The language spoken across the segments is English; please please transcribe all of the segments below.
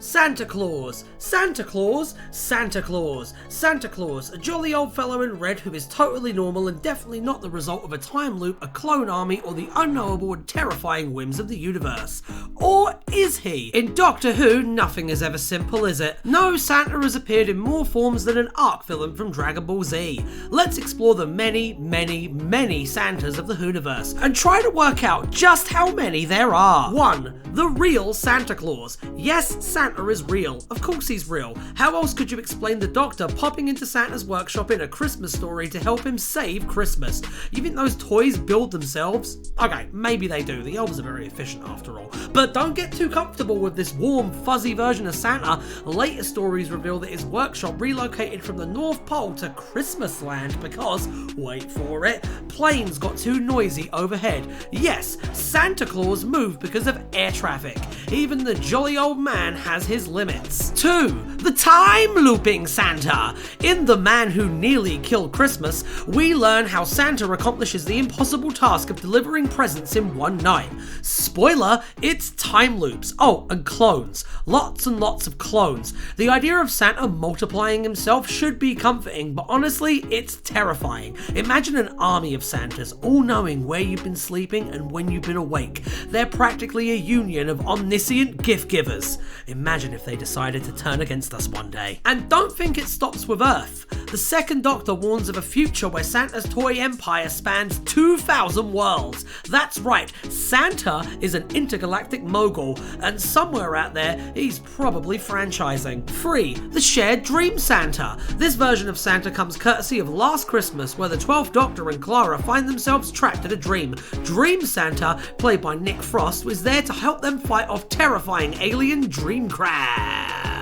Santa Claus, Santa Claus, Santa Claus, Santa Claus, a jolly old fellow in red who is totally normal and definitely not the result of a time loop, a clone army, or the unknowable and terrifying whims of the universe. Or is he? In Doctor Who, nothing is ever simple, is it? No, Santa has appeared in more forms than an arc villain from Dragon Ball Z. Let's explore the many, many, many Santas of the Whoniverse and try to work out just how many there are. 1. The real Santa Claus. Yes, Santa is real. Of course he's real. How else could you explain the Doctor popping into Santa's workshop in A Christmas Story to help him save Christmas? You think those toys build themselves? Okay, maybe they do. The elves are very efficient after all. But don't get too comfortable with this warm, fuzzy version of Santa. Later stories reveal that his workshop relocated from the North Pole to Christmas Land because, wait for it, planes got too noisy overhead. Yes, Santa Claus moved because of air traffic. Even the jolly old man has his limits. 2. The time looping Santa. In The Man Who Nearly Killed Christmas, we learn how Santa accomplishes the impossible task of delivering presents in one night. Spoiler, it's time loops. Oh, and clones. Lots and lots of clones. The idea of Santa multiplying himself should be comforting, but honestly, it's terrifying. Imagine an army of Santas, all knowing where you've been sleeping and when you've been awake. They're practically a union of omniscient gift givers. Imagine if they decided to turn against us one day. And don't think it stops with Earth. The second Doctor warns of a future where Santa's toy empire spans 2,000 worlds. That's right, Santa is an intergalactic mogul, and somewhere out there, he's probably franchising. 3. The shared dream Santa. This version of Santa comes courtesy of Last Christmas, where the 12th Doctor and Clara find themselves trapped in a dream. Dream Santa, played by Nick Frost, was there to help them fight off terrifying alien dream crabs.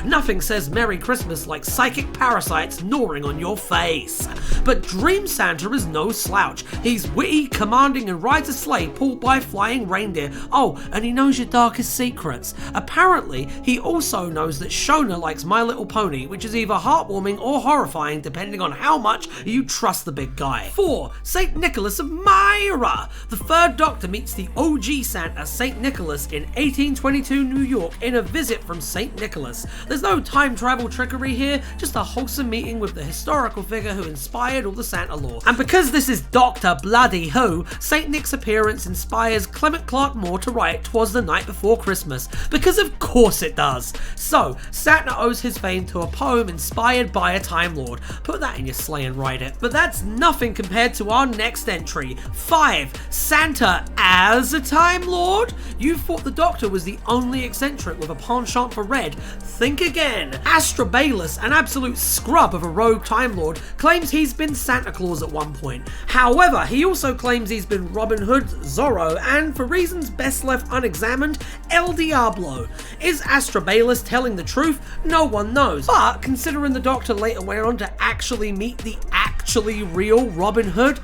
Nothing says Merry Christmas like psychic parasites gnawing on your face. But Dream Santa is no slouch. He's witty, commanding, and rides a sleigh pulled by flying reindeer. Oh, and he knows your darkest secrets. Apparently, he also knows that Shona likes My Little Pony, which is either heartwarming or horrifying depending on how much you trust the big guy. 4. St. Nicholas of Myra. The third Doctor meets the OG Santa, St. Nicholas, in 1822 New York in a visit from St. Nicholas. There's no time travel trickery here, just a wholesome meeting with the historical figure who inspired all the Santa lore. And because this is Doctor Bloody Who, St. Nick's appearance inspires Clement Clarke Moore to write 'Twas the Night Before Christmas, because of course it does. So, Santa owes his fame to a poem inspired by a Time Lord. Put that in your sleigh and write it. But that's nothing compared to our next entry. 5. Santa as a Time Lord? You thought the Doctor was the only eccentric with a penchant for red. Think again. Astrabalus, an absolute scrub of a rogue Time Lord, claims he's been Santa Claus at one point. However, he also claims he's been Robin Hood, Zorro, and for reasons best left unexamined, El Diablo. Is Astrabalus telling the truth? No one knows. But considering the Doctor later went on to actually meet the actually real Robin Hood,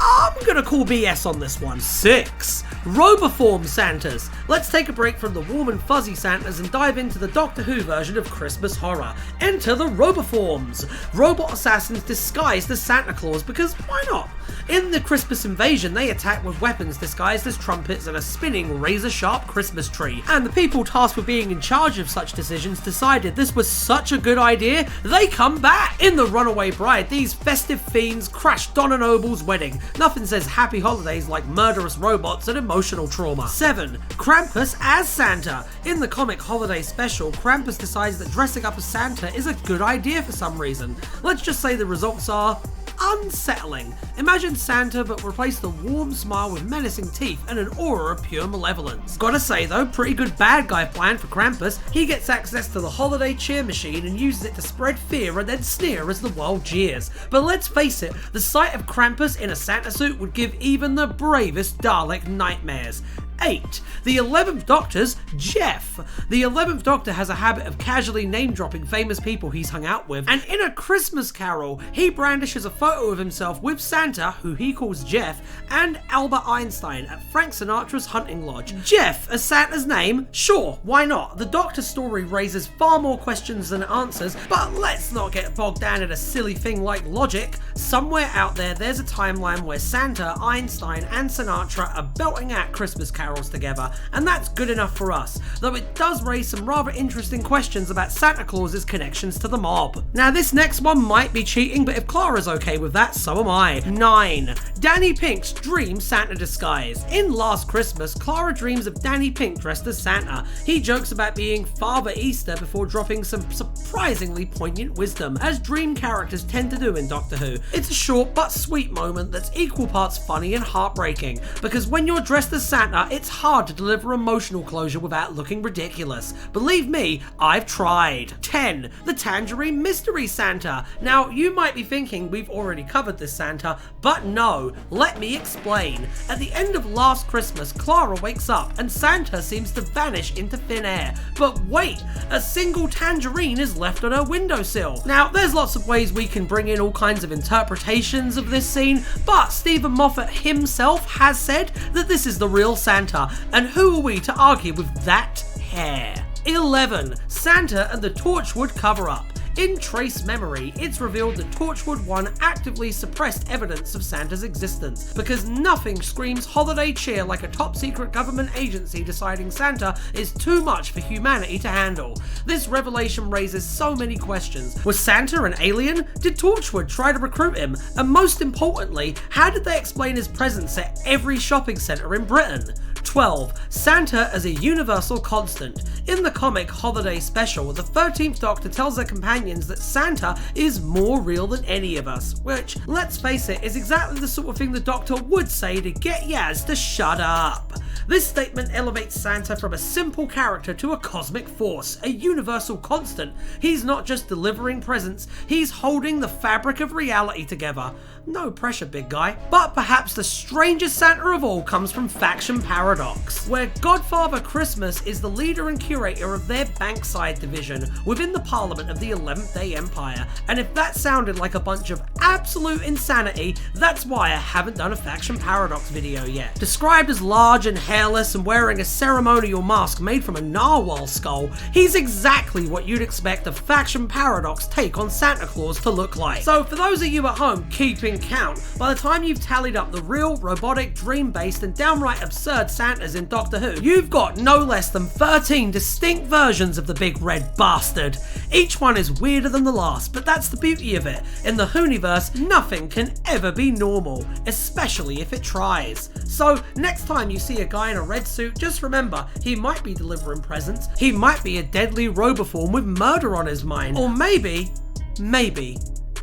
I'm gonna call BS on this one. 6. Roboform Santas. Let's take a break from the warm and fuzzy Santas and dive into the Doctor Who version of Christmas horror. Enter the Roboforms. Robot assassins disguised as Santa Claus because why not? In the Christmas invasion, they attack with weapons disguised as trumpets and a spinning razor-sharp Christmas tree. And the people tasked with being in charge of such decisions decided this was such a good idea, they come back. In The Runaway Bride, these festive fiends crash Donna Noble's wedding. Nothing says happy holidays like murderous robots and emotional trauma. 7. Krampus as Santa. In the comic holiday special, Krampus decides that dressing up as Santa is a good idea for some reason. Let's just say the results are unsettling. Imagine Santa but replace the warm smile with menacing teeth and an aura of pure malevolence. Gotta say though, pretty good bad guy plan for Krampus. He gets access to the holiday cheer machine and uses it to spread fear and then sneer as the world jeers. But let's face it, the sight of Krampus in a Santa suit would give even the bravest Dalek nightmares. 8. The 11th Doctor's Jeff. The 11th Doctor has a habit of casually name-dropping famous people he's hung out with, and in A Christmas Carol, he brandishes a photo of himself with Santa, who he calls Jeff, and Albert Einstein at Frank Sinatra's hunting lodge. Jeff as Santa's name? Sure, why not? The Doctor story raises far more questions than answers, but let's not get bogged down in a silly thing like logic. Somewhere out there, there's a timeline where Santa, Einstein, and Sinatra are belting out Christmas carols carols together, and that's good enough for us, though it does raise some rather interesting questions about Santa Claus's connections to the mob. Now this next one might be cheating, but if Clara's okay with that, so am I. 9. Danny Pink's Dream Santa Disguise. In Last Christmas, Clara dreams of Danny Pink dressed as Santa. He jokes about being Father Easter before dropping some surprisingly poignant wisdom, as dream characters tend to do in Doctor Who. It's a short but sweet moment that's equal parts funny and heartbreaking, because when you're dressed as Santa, it's hard to deliver emotional closure without looking ridiculous. Believe me, I've tried. 10. The Tangerine Mystery Santa. Now, you might be thinking we've already covered this Santa, but no, let me explain. At the end of Last Christmas, Clara wakes up and Santa seems to vanish into thin air. But wait, a single tangerine is left on her windowsill. Now, there's lots of ways we can bring in all kinds of interpretations of this scene, but Stephen Moffat himself has said that this is the real Santa, and who are we to argue with that hair? 11. Santa and the Torchwood cover-up. In Trace Memory, it's revealed that Torchwood 1 actively suppressed evidence of Santa's existence, because nothing screams holiday cheer like a top-secret government agency deciding Santa is too much for humanity to handle. This revelation raises so many questions. Was Santa an alien? Did Torchwood try to recruit him? And most importantly, how did they explain his presence at every shopping centre in Britain? 12. Santa as a universal constant. In the comic Holiday Special, the 13th Doctor tells their companions that Santa is more real than any of us, which, let's face it, is exactly the sort of thing the Doctor would say to get Yaz to shut up. This statement elevates Santa from a simple character to a cosmic force, a universal constant. He's not just delivering presents, he's holding the fabric of reality together. No pressure, big guy. But perhaps the strangest Santa of all comes from Faction Paradox, where Godfather Christmas is the leader and curator of their Bankside division within the Parliament of the 11th Day Empire. And if that sounded like a bunch of absolute insanity, that's why I haven't done a Faction Paradox video yet. Described as large and hairless and wearing a ceremonial mask made from a narwhal skull, he's exactly what you'd expect a Faction Paradox take on Santa Claus to look like. So for those of you at home keeping count, by the time you've tallied up the real, robotic, dream-based and downright absurd Santas in Doctor Who, you've got no less than 13 distinct versions of the big red bastard. Each one is weirder than the last, but that's the beauty of it. In the Whoniverse, nothing can ever be normal, especially if it tries. So next time you see a guy in a red suit, just remember, he might be delivering presents, he might be a deadly roboform with murder on his mind, or maybe,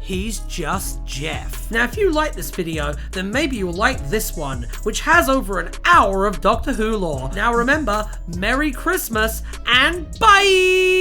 he's just Jeff. Now if you like this video, then maybe you'll like this one, which has over an hour of Doctor Who lore. Now remember, Merry Christmas and bye!